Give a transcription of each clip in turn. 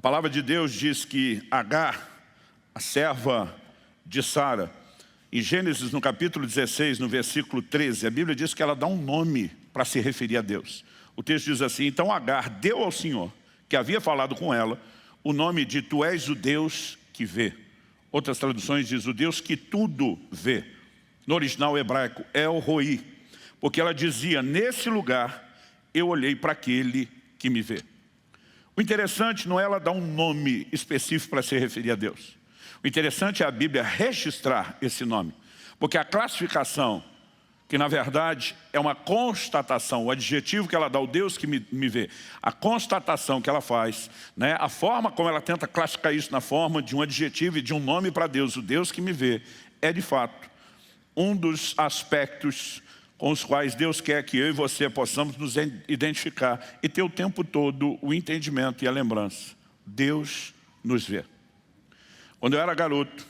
palavra de Deus diz que Agar, a serva de Sara, em Gênesis, no capítulo 16, no versículo 13, a Bíblia diz que ela dá um nome para se referir a Deus. O texto diz assim: então Agar deu ao Senhor, que havia falado com ela, o nome de Tu és o Deus que vê. Outras traduções dizem o Deus que tudo vê. No original hebraico, El Roi, porque ela dizia: nesse lugar eu olhei para aquele que me vê. O interessante não é ela dar um nome específico para se referir a Deus. O interessante é a Bíblia registrar esse nome, porque a classificação, que na verdade é uma constatação, o adjetivo que ela dá ao Deus que me vê, a constatação que ela faz, né, a forma como ela tenta classificar isso na forma de um adjetivo e de um nome para Deus, o Deus que me vê, é de fato um dos aspectos com os quais Deus quer que eu e você possamos nos identificar e ter o tempo todo o entendimento e a lembrança. Deus nos vê. Quando eu era garoto,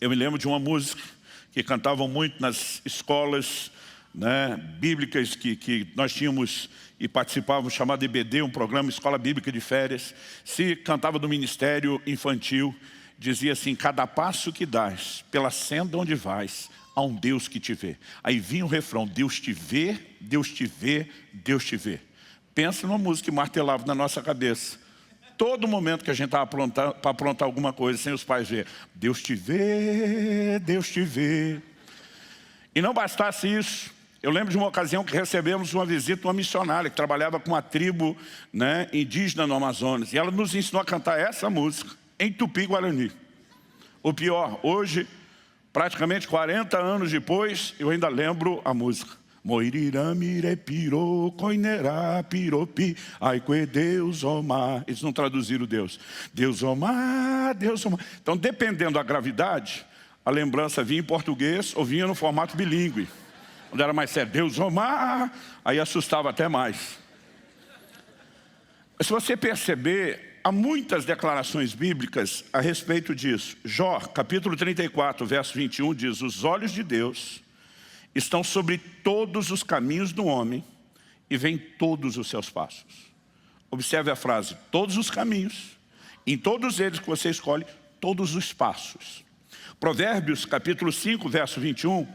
eu me lembro de uma música que cantavam muito nas escolas, né, bíblicas que nós tínhamos e participávamos, chamado EBD, um programa Escola Bíblica de Férias. Se cantava do ministério infantil, dizia assim: cada passo que dás, pela senda onde vais, há um Deus que te vê. Aí vinha o refrão: Deus te vê, Deus te vê, Deus te vê. Pensa numa música que martelava na nossa cabeça. Todo momento que a gente estava para aprontar alguma coisa sem os pais ver, Deus te vê, Deus te vê. E não bastasse isso, eu lembro de uma ocasião que recebemos uma visita de uma missionária que trabalhava com uma tribo, né, indígena no Amazonas. E ela nos ensinou a cantar essa música em Tupi-Guarani. O pior, hoje, praticamente 40 anos depois, eu ainda lembro a música. Moirirâmire pirô, coinerá piropi, aique Deus omar. Eles não traduziram Deus. Deus omar, Deus omar. Então, dependendo da gravidade, a lembrança vinha em português ou vinha no formato bilíngue. Quando era mais sério, Deus omar, aí assustava até mais. Se você perceber, há muitas declarações bíblicas a respeito disso. Jó, capítulo 34, verso 21, diz: os olhos de Deus estão sobre todos os caminhos do homem e veem todos os seus passos. Observe a frase: todos os caminhos, em todos eles que você escolhe, todos os passos. Provérbios capítulo 5, verso 21,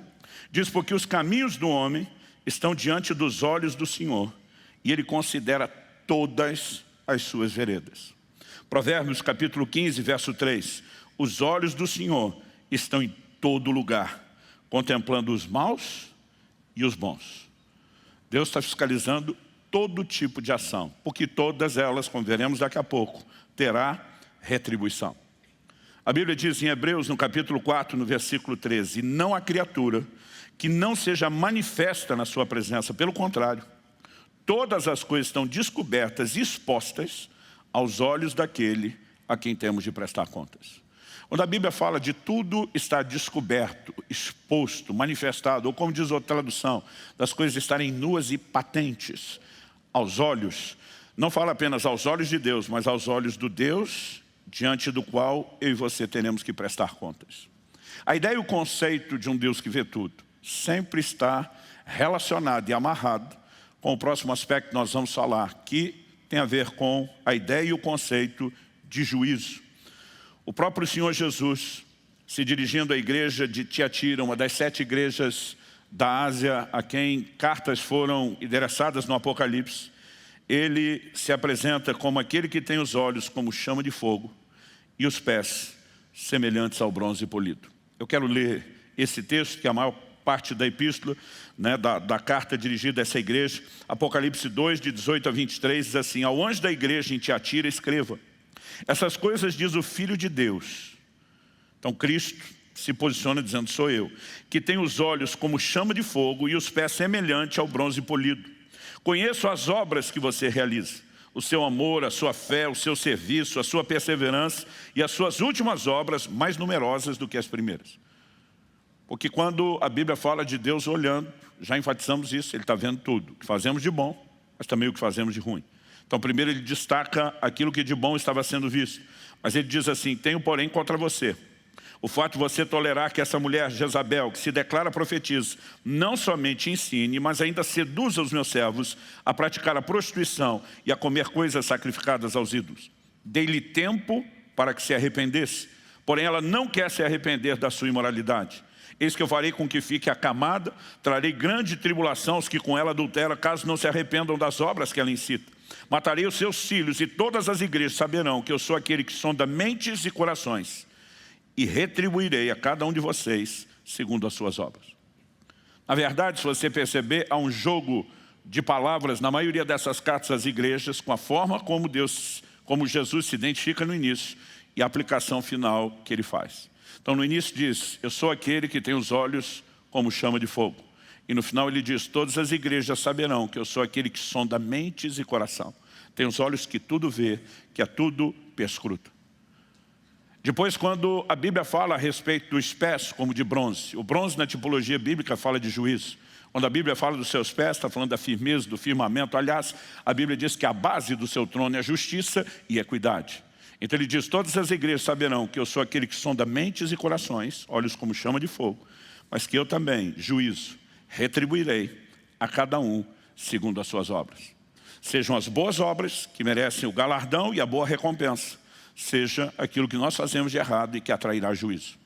diz: porque os caminhos do homem estão diante dos olhos do Senhor, e Ele considera todas as suas veredas. Provérbios capítulo 15, verso 3, os olhos do Senhor estão em todo lugar, contemplando os maus e os bons. Deus está fiscalizando todo tipo de ação, porque todas elas, como veremos daqui a pouco, terá retribuição. A Bíblia diz em Hebreus, no capítulo 4, no versículo 13, não há criatura que não seja manifesta na sua presença, pelo contrário, todas as coisas estão descobertas e expostas aos olhos daquele a quem temos de prestar contas. Quando a Bíblia fala de tudo estar descoberto, exposto, manifestado, ou como diz outra tradução, das coisas estarem nuas e patentes aos olhos, não fala apenas aos olhos de Deus, mas aos olhos do Deus diante do qual eu e você teremos que prestar contas. A ideia e o conceito de um Deus que vê tudo sempre está relacionado e amarrado com o próximo aspecto que nós vamos falar, que tem a ver com a ideia e o conceito de juízo. O próprio Senhor Jesus, se dirigindo à igreja de Tiatira, uma das 7 igrejas da Ásia, a quem cartas foram endereçadas no Apocalipse, Ele se apresenta como aquele que tem os olhos como chama de fogo e os pés semelhantes ao bronze polido. Eu quero ler esse texto, que é a maior parte da epístola, né, da carta dirigida a essa igreja. Apocalipse 2, de 18 a 23, diz assim: ao anjo da igreja em Tiatira escreva: essas coisas diz o Filho de Deus. Então Cristo se posiciona dizendo: sou eu, que tenho os olhos como chama de fogo e os pés semelhantes ao bronze polido. Conheço as obras que você realiza, o seu amor, a sua fé, o seu serviço, a sua perseverança e as suas últimas obras mais numerosas do que as primeiras. Porque quando a Bíblia fala de Deus olhando, já enfatizamos isso, Ele está vendo tudo, o que fazemos de bom, mas também o que fazemos de ruim. Então primeiro Ele destaca aquilo que de bom estava sendo visto, mas Ele diz assim: tenho porém contra você o fato de você tolerar que essa mulher Jezabel, que se declara profetisa, não somente ensine, mas ainda seduza os meus servos a praticar a prostituição e a comer coisas sacrificadas aos ídolos. Dei-lhe tempo para que se arrependesse, porém ela não quer se arrepender da sua imoralidade. Eis que eu farei com que fique acamada, trarei grande tribulação aos que com ela adulteram, caso não se arrependam das obras que ela incita. Matarei os seus filhos, e todas as igrejas saberão que eu sou aquele que sonda mentes e corações, e retribuirei a cada um de vocês segundo as suas obras. Na verdade, se você perceber, há um jogo de palavras na maioria dessas cartas às igrejas, com a forma como Jesus se identifica no início e a aplicação final que ele faz. Então no início diz, eu sou aquele que tem os olhos como chama de fogo. E no final ele diz, todas as igrejas saberão que eu sou aquele que sonda mentes e coração. Tem os olhos que tudo vê, que a tudo perscruta. Depois, quando a Bíblia fala a respeito dos pés como de bronze, o bronze na tipologia bíblica fala de juízo. Quando a Bíblia fala dos seus pés, está falando da firmeza, do firmamento. Aliás, a Bíblia diz que a base do seu trono é a justiça e a equidade. Então ele diz, todas as igrejas saberão que eu sou aquele que sonda mentes e corações, olhos como chama de fogo, mas que eu também, juízo, retribuirei a cada um segundo as suas obras. Sejam as boas obras que merecem o galardão e a boa recompensa, seja aquilo que nós fazemos de errado e que atrairá juízo.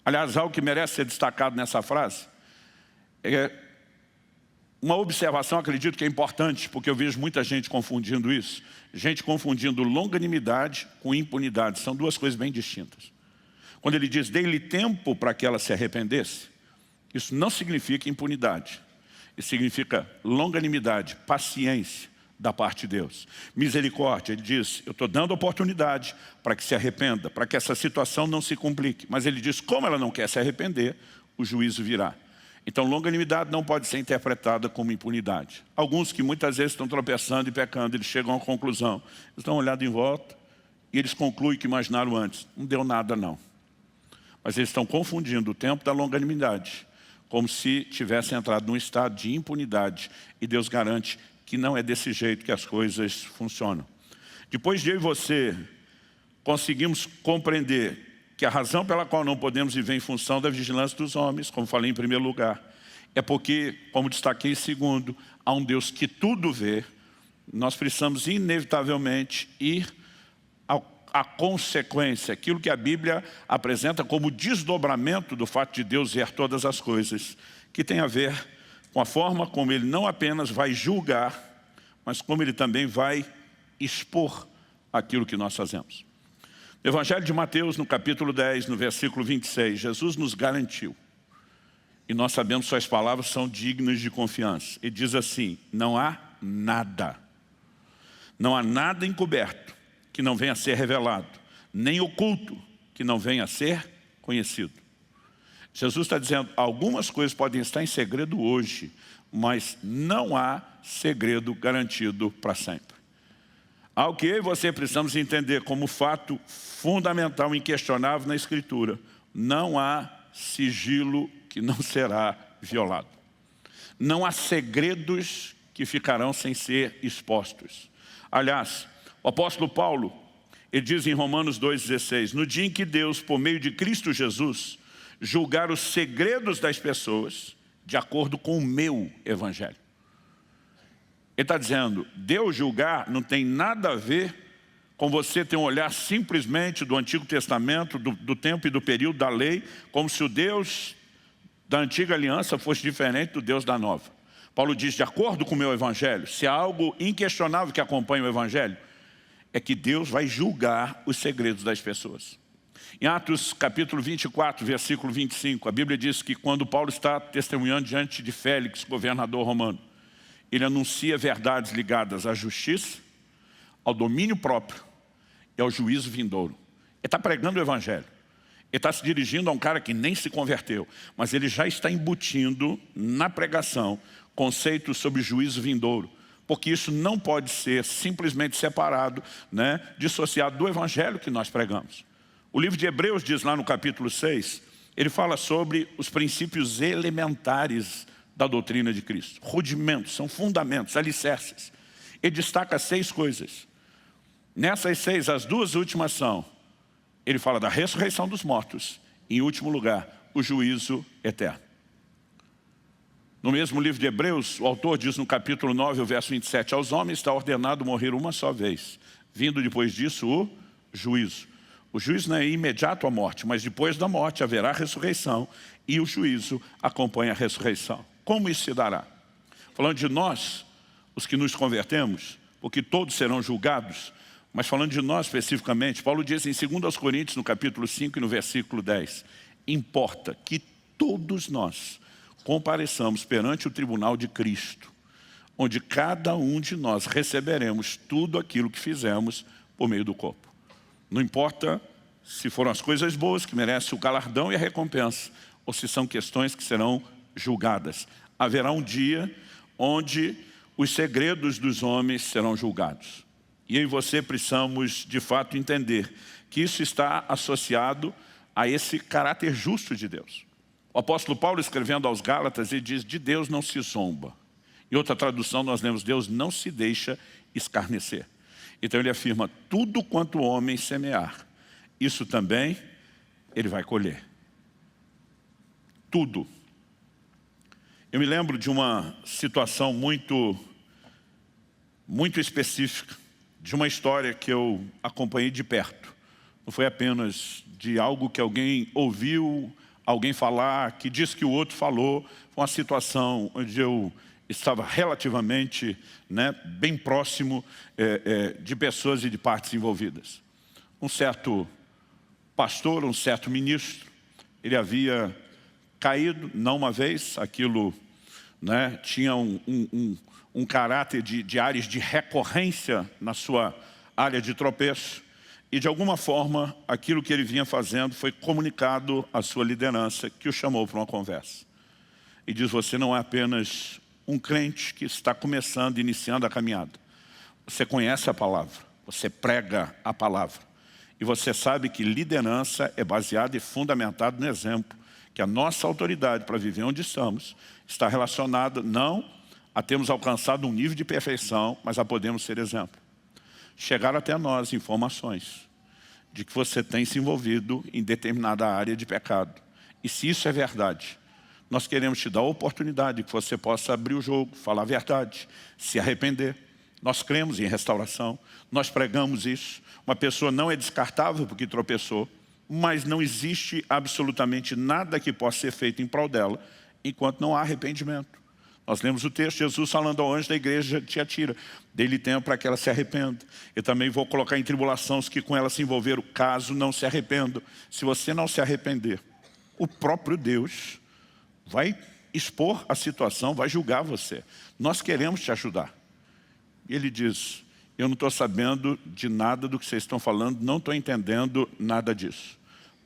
Aliás, algo que merece ser destacado nessa frase é uma observação, acredito que é importante, porque eu vejo muita gente confundindo isso. Gente confundindo longanimidade com impunidade. São duas coisas bem distintas. Quando ele diz, dei-lhe tempo para que ela se arrependesse, isso não significa impunidade. Isso significa longanimidade, paciência da parte de Deus. Misericórdia, ele diz, eu estou dando oportunidade para que se arrependa, para que essa situação não se complique. Mas ele diz, como ela não quer se arrepender, o juízo virá. Então, longanimidade não pode ser interpretada como impunidade. Alguns que muitas vezes estão tropeçando e pecando, eles chegam à conclusão. Eles dão uma olhada em volta e eles concluem que imaginaram antes. Não deu nada, não. Mas eles estão confundindo o tempo da longanimidade, como se tivessem entrado num estado de impunidade. E Deus garante que não é desse jeito que as coisas funcionam. Depois de eu e você conseguimos compreender que a razão pela qual não podemos viver em função da vigilância dos homens, como falei em primeiro lugar, é porque, como destaquei em segundo, há um Deus que tudo vê, nós precisamos inevitavelmente ir à consequência, aquilo que a Bíblia apresenta como desdobramento do fato de Deus ver todas as coisas, que tem a ver com a forma como Ele não apenas vai julgar, mas como Ele também vai expor aquilo que nós fazemos. No Evangelho de Mateus, no capítulo 10, no versículo 26, Jesus nos garantiu, e nós sabemos que suas palavras são dignas de confiança. Ele diz assim, não há nada encoberto que não venha a ser revelado, nem oculto que não venha a ser conhecido. Jesus está dizendo, algumas coisas podem estar em segredo hoje, mas não há segredo garantido para sempre. Algo que eu e você precisamos entender como fato fundamental e inquestionável na Escritura. Não há sigilo que não será violado. Não há segredos que ficarão sem ser expostos. Aliás, o apóstolo Paulo, ele diz em Romanos 2,16, no dia em que Deus, por meio de Cristo Jesus, julgar os segredos das pessoas, de acordo com o meu evangelho. Ele está dizendo, Deus julgar não tem nada a ver com você ter um olhar simplesmente do Antigo Testamento, do tempo e do período da lei, como se o Deus da Antiga Aliança fosse diferente do Deus da Nova. Paulo diz, de acordo com o meu evangelho, se há algo inquestionável que acompanha o evangelho, é que Deus vai julgar os segredos das pessoas. Em Atos capítulo 24, versículo 25, a Bíblia diz que quando Paulo está testemunhando diante de Félix, governador romano, ele anuncia verdades ligadas à justiça, ao domínio próprio e ao juízo vindouro. Ele está pregando o evangelho. Ele está se dirigindo a um cara que nem se converteu, mas ele já está embutindo na pregação conceitos sobre juízo vindouro, porque isso não pode ser simplesmente separado, dissociado do evangelho que nós pregamos. O livro de Hebreus diz lá no capítulo 6, ele fala sobre os princípios elementares da doutrina de Cristo. Rudimentos, são fundamentos, alicerces. Ele destaca 6 coisas. Nessas 6, as 2 últimas são, ele fala da ressurreição dos mortos, e em último lugar, o juízo eterno. No mesmo livro de Hebreus, o autor diz no capítulo 9, o verso 27, aos homens está ordenado morrer uma só vez, vindo depois disso o juízo. O juízo não é imediato à morte, mas depois da morte haverá ressurreição e o juízo acompanha a ressurreição. Como isso se dará? Falando de nós, os que nos convertemos, porque todos serão julgados, mas falando de nós especificamente, Paulo diz em 2 Coríntios, no capítulo 5 e no versículo 10, importa que todos nós compareçamos perante o tribunal de Cristo, onde cada um de nós receberemos tudo aquilo que fizemos por meio do corpo. Não importa se foram as coisas boas que merecem o galardão e a recompensa, ou se são questões que serão julgadas. Haverá um dia onde os segredos dos homens serão julgados. E eu e você precisamos, de fato, entender que isso está associado a esse caráter justo de Deus. O apóstolo Paulo, escrevendo aos Gálatas, ele diz, de Deus não se zomba. Em outra tradução, nós lemos, Deus não se deixa escarnecer. Então ele afirma, tudo quanto o homem semear, isso também ele vai colher. Tudo. Eu me lembro de uma situação muito específica, de uma história que eu acompanhei de perto. Não foi apenas de algo que alguém ouviu, alguém falar, que disse que o outro falou. Foi uma situação onde eu estava relativamente bem próximo de pessoas e de partes envolvidas. Um certo pastor, um certo ministro, ele havia caído, não uma vez, aquilo tinha um caráter de áreas de recorrência na sua área de tropeço, e de alguma forma aquilo que ele vinha fazendo foi comunicado à sua liderança, que o chamou para uma conversa. E diz, você não é apenas um crente que está começando, iniciando a caminhada. Você conhece a palavra, você prega a palavra. E você sabe que liderança é baseada e fundamentada no exemplo, que a nossa autoridade para viver onde estamos está relacionada não a termos alcançado um nível de perfeição, mas a podermos ser exemplo. Chegaram até nós informações de que você tem se envolvido em determinada área de pecado. E se isso é verdade, nós queremos te dar a oportunidade que você possa abrir o jogo, falar a verdade, se arrepender. Nós cremos em restauração, nós pregamos isso. Uma pessoa não é descartável porque tropeçou, mas não existe absolutamente nada que possa ser feito em prol dela, enquanto não há arrependimento. Nós lemos o texto, Jesus falando ao anjo da igreja de Tiatira, dê-lhe tempo para que ela se arrependa. Eu também vou colocar em tribulação os que com ela se envolveram, caso não se arrependam. Se você não se arrepender, o próprio Deus vai expor a situação, vai julgar você. Nós queremos te ajudar. E ele diz, eu não estou sabendo de nada do que vocês estão falando, não estou entendendo nada disso.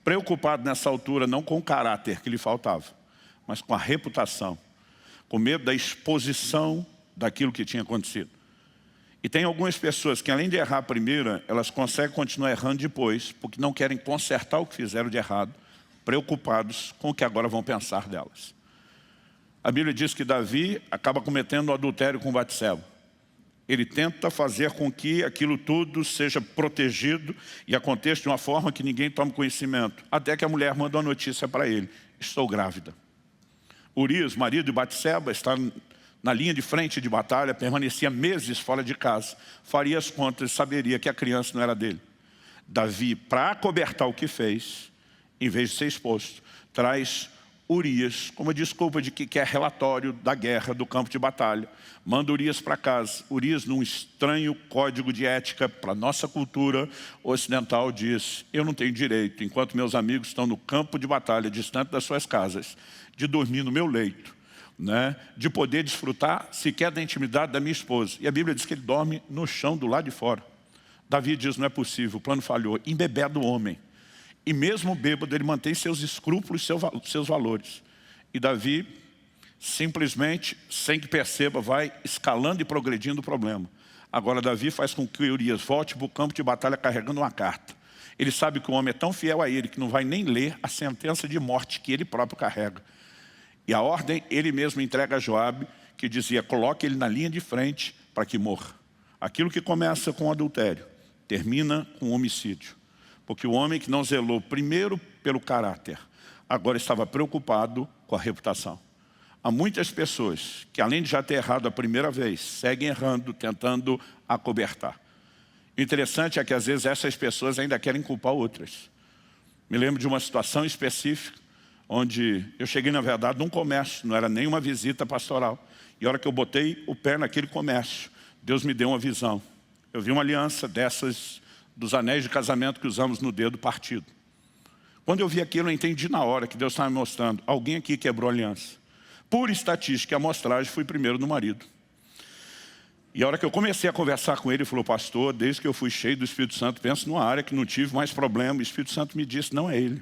Preocupado nessa altura, não com o caráter que lhe faltava, mas com a reputação, com medo da exposição daquilo que tinha acontecido. E tem algumas pessoas que, além de errar a primeira, elas conseguem continuar errando depois, porque não querem consertar o que fizeram de errado, preocupados com o que agora vão pensar delas. A Bíblia diz que Davi acaba cometendo um adultério com Batseba. Ele tenta fazer com que aquilo tudo seja protegido e aconteça de uma forma que ninguém tome conhecimento. Até que a mulher manda uma notícia para ele, estou grávida. Urias, marido de Batseba, está na linha de frente de batalha, permanecia meses fora de casa. Faria as contas e saberia que a criança não era dele. Davi, para acobertar o que fez, em vez de ser exposto, traz Urias como desculpa de que quer relatório da guerra, do campo de batalha. Manda Urias para casa. Urias, num estranho código de ética para a nossa cultura ocidental, diz, eu não tenho direito, enquanto meus amigos estão no campo de batalha, distante das suas casas, de dormir no meu leito, de poder desfrutar sequer da intimidade da minha esposa. E a Bíblia diz que ele dorme no chão do lado de fora. Davi diz, não é possível, o plano falhou. Embebeda o homem. E mesmo bêbado, ele mantém seus escrúpulos, seus valores. E Davi, simplesmente, sem que perceba, vai escalando e progredindo o problema. Agora Davi faz com que Urias volte para o campo de batalha carregando uma carta. Ele sabe que o homem é tão fiel a ele que não vai nem ler a sentença de morte que ele próprio carrega. E a ordem ele mesmo entrega a Joabe, que dizia, coloque ele na linha de frente para que morra. Aquilo que começa com adultério, termina com homicídio. Porque o homem que não zelou primeiro pelo caráter, agora estava preocupado com a reputação. Há muitas pessoas que, além de já ter errado a primeira vez, seguem errando, tentando acobertar. O interessante é que às vezes essas pessoas ainda querem culpar outras. Me lembro de uma situação específica, onde eu cheguei, na verdade, num comércio, não era nem uma visita pastoral. E a hora que eu botei o pé naquele comércio, Deus me deu uma visão. Eu vi uma aliança dessas, dos anéis de casamento que usamos no dedo partido. Quando eu vi aquilo, eu entendi na hora que Deus estava me mostrando. Alguém aqui quebrou a aliança. Por estatística e amostragem, fui primeiro no marido. E a hora que eu comecei a conversar com ele, ele falou, pastor, desde que eu fui cheio do Espírito Santo, penso numa área que não tive mais problema. O Espírito Santo me disse, não é ele.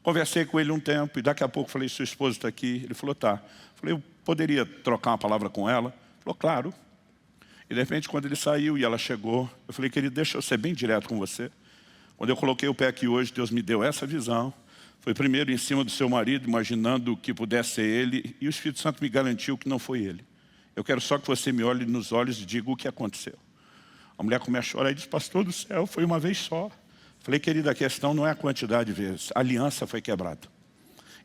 Conversei com ele um tempo e daqui a pouco falei, sua esposa está aqui. Ele falou, tá. Falei, eu poderia trocar uma palavra com ela? Ele falou, claro. E de repente, quando ele saiu e ela chegou, eu falei, querido, deixa eu ser bem direto com você. Quando eu coloquei o pé aqui hoje, Deus me deu essa visão. Foi primeiro em cima do seu marido, imaginando que pudesse ser ele, e o Espírito Santo me garantiu que não foi ele. Eu quero só que você me olhe nos olhos e diga o que aconteceu. A mulher começa a chorar e diz, pastor do céu, foi uma vez só. Falei, querida, a questão não é a quantidade de vezes, a aliança foi quebrada.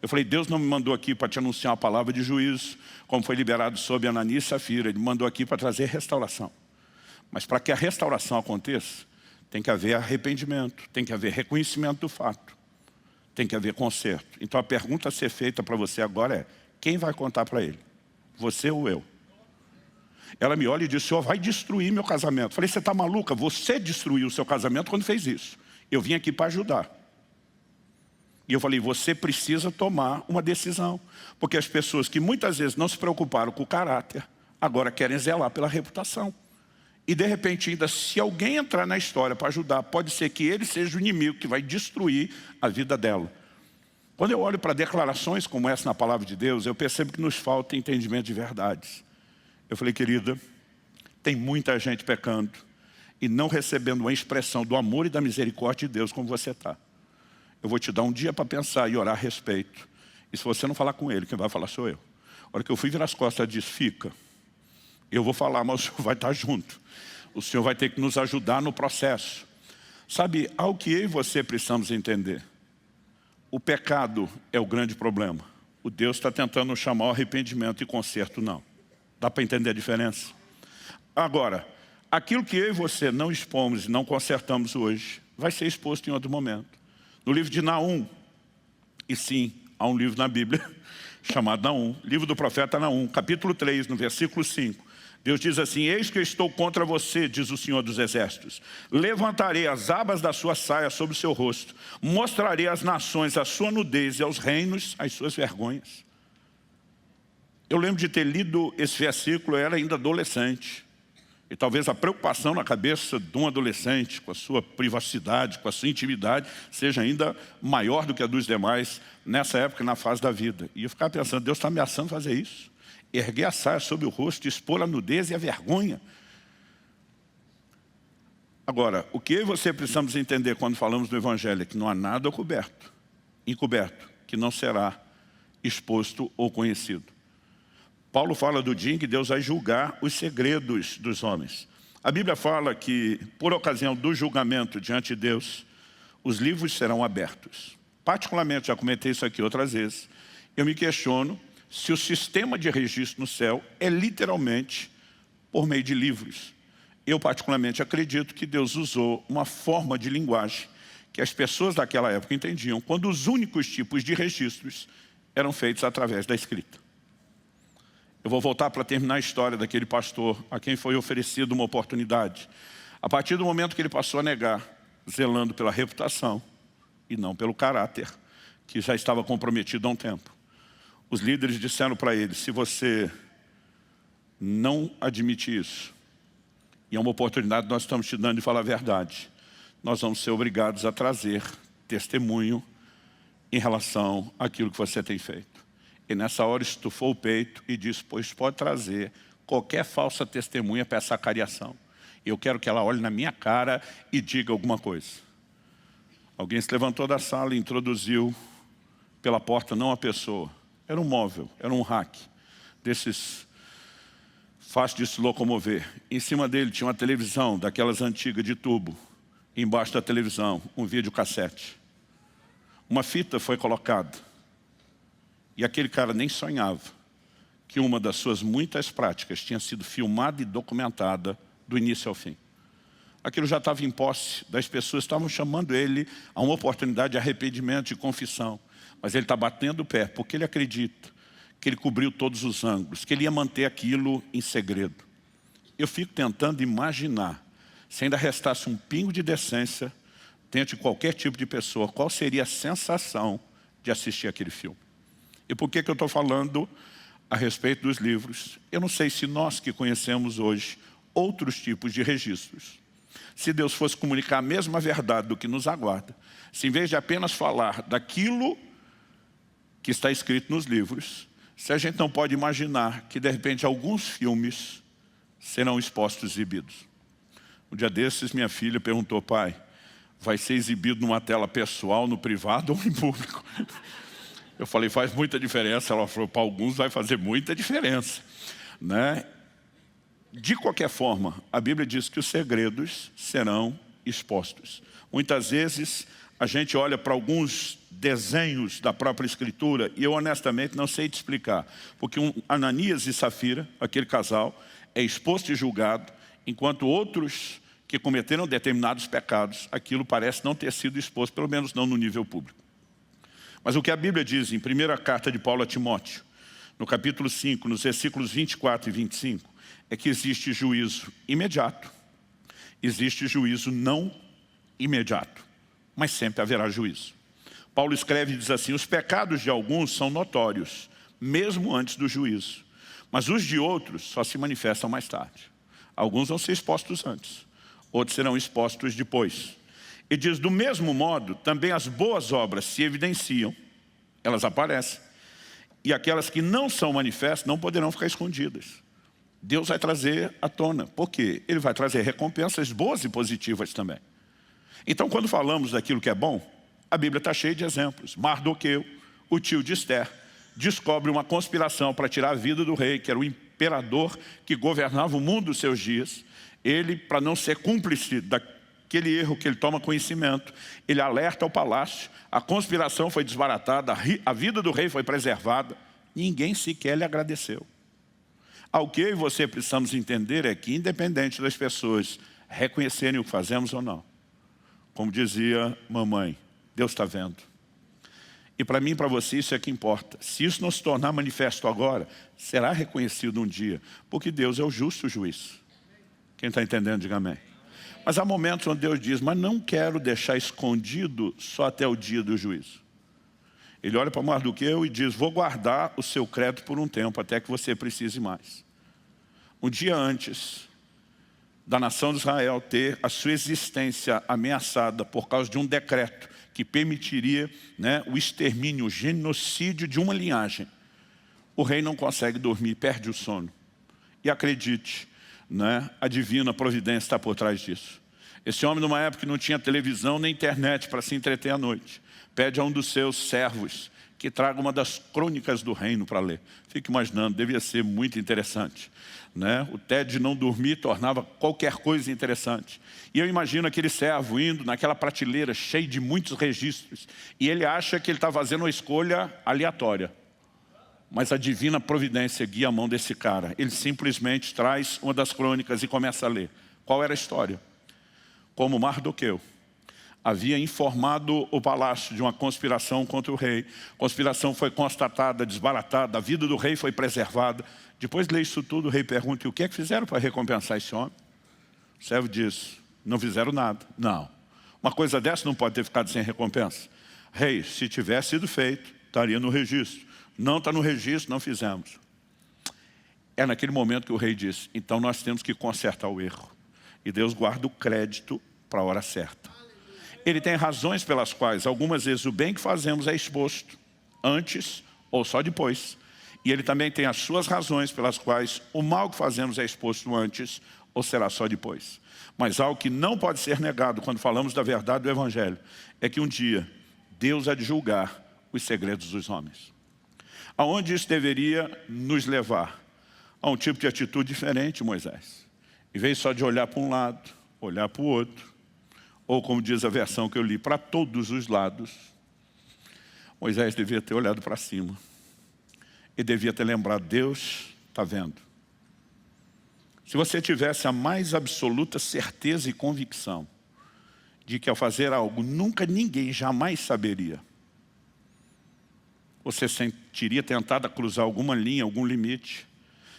Eu falei, Deus não me mandou aqui para te anunciar uma palavra de juízo, como foi liberado sobre Ananias e Safira. Ele me mandou aqui para trazer restauração. Mas para que a restauração aconteça, tem que haver arrependimento, tem que haver reconhecimento do fato, tem que haver conserto. Então a pergunta a ser feita para você agora é, quem vai contar para ele? Você ou eu? Ela me olha e diz, o senhor vai destruir meu casamento. Falei, você está maluca? Você destruiu o seu casamento quando fez isso. Eu vim aqui para ajudar. E eu falei, você precisa tomar uma decisão. Porque as pessoas que muitas vezes não se preocuparam com o caráter, agora querem zelar pela reputação. E de repente ainda, se alguém entrar na história para ajudar, pode ser que ele seja o inimigo que vai destruir a vida dela. Quando eu olho para declarações como essa na palavra de Deus, eu percebo que nos falta entendimento de verdades. Eu falei, querida, tem muita gente pecando e não recebendo uma expressão do amor e da misericórdia de Deus como você está. Eu vou te dar um dia para pensar e orar a respeito. E se você não falar com ele, quem vai falar sou eu. A hora que eu fui virar as costas, ela disse, fica. Eu vou falar, mas o senhor vai estar junto. O senhor vai ter que nos ajudar no processo. Sabe, algo que eu e você precisamos entender. O pecado é o grande problema. O Deus está tentando chamar o arrependimento e conserto não. Dá para entender a diferença? Agora, aquilo que eu e você não expomos e não consertamos hoje, vai ser exposto em outro momento. No livro de Naum, e sim, há um livro na Bíblia chamado Naum, livro do profeta Naum, capítulo 3, no versículo 5. Deus diz assim, eis que eu estou contra você, diz o Senhor dos Exércitos. Levantarei as abas da sua saia sobre o seu rosto, mostrarei às nações a sua nudez e aos reinos as suas vergonhas. Eu lembro de ter lido esse versículo, eu era ainda adolescente. E talvez a preocupação na cabeça de um adolescente, com a sua privacidade, com a sua intimidade, seja ainda maior do que a dos demais, nessa época, na fase da vida. E eu ficava pensando, Deus está ameaçando fazer isso. Erguer a saia sobre o rosto, expor a nudez e a vergonha. Agora, o que eu e você precisamos entender quando falamos do Evangelho é que não há nada encoberto, que não será exposto ou conhecido. Paulo fala do dia em que Deus vai julgar os segredos dos homens. A Bíblia fala que, por ocasião do julgamento diante de Deus, os livros serão abertos. Particularmente, já comentei isso aqui outras vezes, eu me questiono se o sistema de registro no céu é literalmente por meio de livros. Eu particularmente acredito que Deus usou uma forma de linguagem que as pessoas daquela época entendiam, quando os únicos tipos de registros eram feitos através da escrita. Eu vou voltar para terminar a história daquele pastor a quem foi oferecida uma oportunidade. A partir do momento que ele passou a negar, zelando pela reputação e não pelo caráter, que já estava comprometido há um tempo. Os líderes disseram para ele, se você não admite isso, e é uma oportunidade que nós estamos te dando de falar a verdade, nós vamos ser obrigados a trazer testemunho em relação àquilo que você tem feito. E nessa hora estufou o peito e disse, pois pode trazer qualquer falsa testemunha para essa cariação. Eu quero que ela olhe na minha cara e diga alguma coisa. Alguém se levantou da sala e introduziu pela porta não a pessoa. Era um móvel, era um rack, desses fácil de se locomover. Em cima dele tinha uma televisão, daquelas antigas de tubo. Embaixo da televisão, um videocassete. Uma fita foi colocada. E aquele cara nem sonhava que uma das suas muitas práticas tinha sido filmada e documentada do início ao fim. Aquilo já estava em posse das pessoas, estavam chamando ele a uma oportunidade de arrependimento, de confissão. Mas ele está batendo o pé, porque ele acredita que ele cobriu todos os ângulos, que ele ia manter aquilo em segredo. Eu fico tentando imaginar, se ainda restasse um pingo de decência dentro de qualquer tipo de pessoa, qual seria a sensação de assistir aquele filme. E por que eu estou falando a respeito dos livros? Eu não sei se nós que conhecemos hoje outros tipos de registros, se Deus fosse comunicar a mesma verdade do que nos aguarda, se em vez de apenas falar daquilo que está escrito nos livros, se a gente não pode imaginar que de repente alguns filmes serão expostos e exibidos. Um dia desses minha filha perguntou: pai, vai ser exibido numa tela pessoal, no privado ou em público? Eu falei: faz muita diferença. Ela falou: para alguns vai fazer muita diferença, né? De qualquer forma, a Bíblia diz que os segredos serão expostos. Muitas vezes a gente olha para alguns desenhos da própria Escritura e eu honestamente não sei te explicar. Porque Ananias e Safira, aquele casal, é exposto e julgado, enquanto outros que cometeram determinados pecados, aquilo parece não ter sido exposto, pelo menos não no nível público. Mas o que a Bíblia diz em primeira carta de Paulo a Timóteo, no capítulo 5, nos versículos 24 e 25, é que existe juízo imediato, existe juízo não imediato, mas sempre haverá juízo. Paulo escreve e diz assim: os pecados de alguns são notórios, mesmo antes do juízo, mas os de outros só se manifestam mais tarde. Alguns vão ser expostos antes, outros serão expostos depois. E diz: do mesmo modo, também as boas obras se evidenciam, elas aparecem, e aquelas que não são manifestas não poderão ficar escondidas. Deus vai trazer à tona. Por quê? Ele vai trazer recompensas boas e positivas também. Então, quando falamos daquilo que é bom, a Bíblia está cheia de exemplos. Mardoqueu, o tio de Esther, descobre uma conspiração para tirar a vida do rei, que era o imperador que governava o mundo dos seus dias. Ele, para não ser cúmplice daquele erro que ele toma conhecimento, ele alerta ao palácio, a conspiração foi desbaratada, a vida do rei foi preservada, ninguém sequer lhe agradeceu. O que eu e você precisamos entender é que, independente das pessoas reconhecerem o que fazemos ou não, como dizia mamãe, Deus está vendo. E para mim e para você isso é que importa. Se isso não se tornar manifesto agora, será reconhecido um dia, porque Deus é o justo juiz. Quem está entendendo, diga amém. Mas há momentos onde Deus diz: mas não quero deixar escondido só até o dia do juízo. Ele olha para Mardoqueu e diz: vou guardar o seu crédito por um tempo, até que você precise mais. Um dia antes da nação de Israel ter a sua existência ameaçada por causa de um decreto que permitiria, o extermínio, o genocídio de uma linhagem, o rei não consegue dormir, perde o sono. E acredite, a divina providência está por trás disso. Esse homem, numa época que não tinha televisão nem internet para se entreter à noite, pede a um dos seus servos que traga uma das crônicas do reino para ler. Fico imaginando, devia ser muito interessante. O tédio de não dormir tornava qualquer coisa interessante. E eu imagino aquele servo indo naquela prateleira cheia de muitos registros, e ele acha que ele está fazendo uma escolha aleatória. Mas a divina providência guia a mão desse cara. Ele simplesmente traz uma das crônicas e começa a ler. Qual era a história? Como Mardoqueu havia informado o palácio de uma conspiração contra o rei. A conspiração foi constatada, desbaratada, a vida do rei foi preservada. Depois de ler isso tudo, o rei pergunta: e o que é que fizeram para recompensar esse homem? O servo diz: não fizeram nada. Não, uma coisa dessa não pode ter ficado sem recompensa. Rei, se tivesse sido feito, estaria no registro. Não está no registro, não fizemos. É naquele momento que o rei diz: então nós temos que consertar o erro. E Deus guarda o crédito para a hora certa. Ele tem razões pelas quais algumas vezes o bem que fazemos é exposto antes ou só depois. E ele também tem as suas razões pelas quais o mal que fazemos é exposto antes ou será só depois. Mas algo que não pode ser negado quando falamos da verdade do Evangelho é que um dia Deus há de julgar os segredos dos homens. Aonde isso deveria nos levar? A um tipo de atitude diferente, Moisés. Em vez só de olhar para um lado, olhar para o outro, ou como diz a versão que eu li, para todos os lados, Moisés devia ter olhado para cima. E devia ter lembrado: Deus está vendo. Se você tivesse a mais absoluta certeza e convicção de que ao fazer algo nunca ninguém jamais saberia, você sentiria tentado a cruzar alguma linha, algum limite.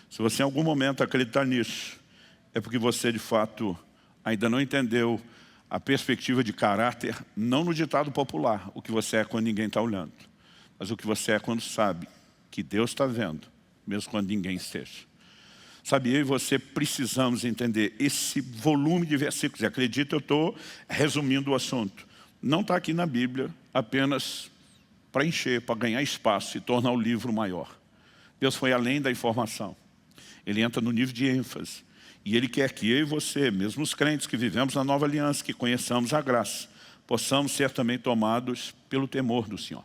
Se você em algum momento acreditar nisso, é porque você de fato ainda não entendeu a perspectiva de caráter, não no ditado popular, o que você é quando ninguém está olhando, mas o que você é quando sabe que Deus está vendo, mesmo quando ninguém esteja. Sabe, eu e você precisamos entender esse volume de versículos. E acredito, eu estou resumindo o assunto. Não está aqui na Bíblia apenas para encher, para ganhar espaço e tornar o livro maior. Deus foi além da informação. Ele entra no nível de ênfase. E Ele quer que eu e você, mesmo os crentes que vivemos na nova aliança, que conheçamos a graça, possamos ser também tomados pelo temor do Senhor.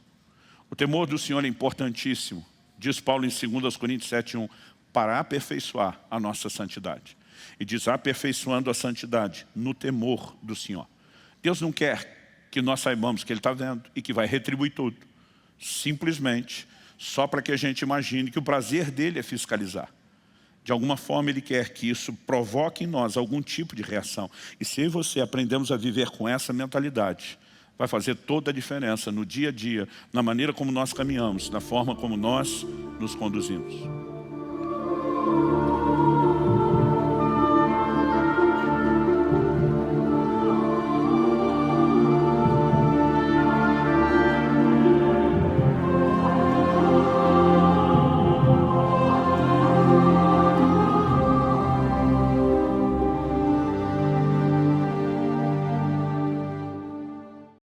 O temor do Senhor é importantíssimo. Diz Paulo em 2 Coríntios 7:1, para aperfeiçoar a nossa santidade. E diz, aperfeiçoando a santidade no temor do Senhor. Deus não quer que nós saibamos que Ele está vendo e que vai retribuir tudo. Simplesmente, só para que a gente imagine que o prazer dele é fiscalizar. De alguma forma Ele quer que isso provoque em nós algum tipo de reação. E se eu e você aprendemos a viver com essa mentalidade, vai fazer toda a diferença no dia a dia, na maneira como nós caminhamos, na forma como nós nos conduzimos.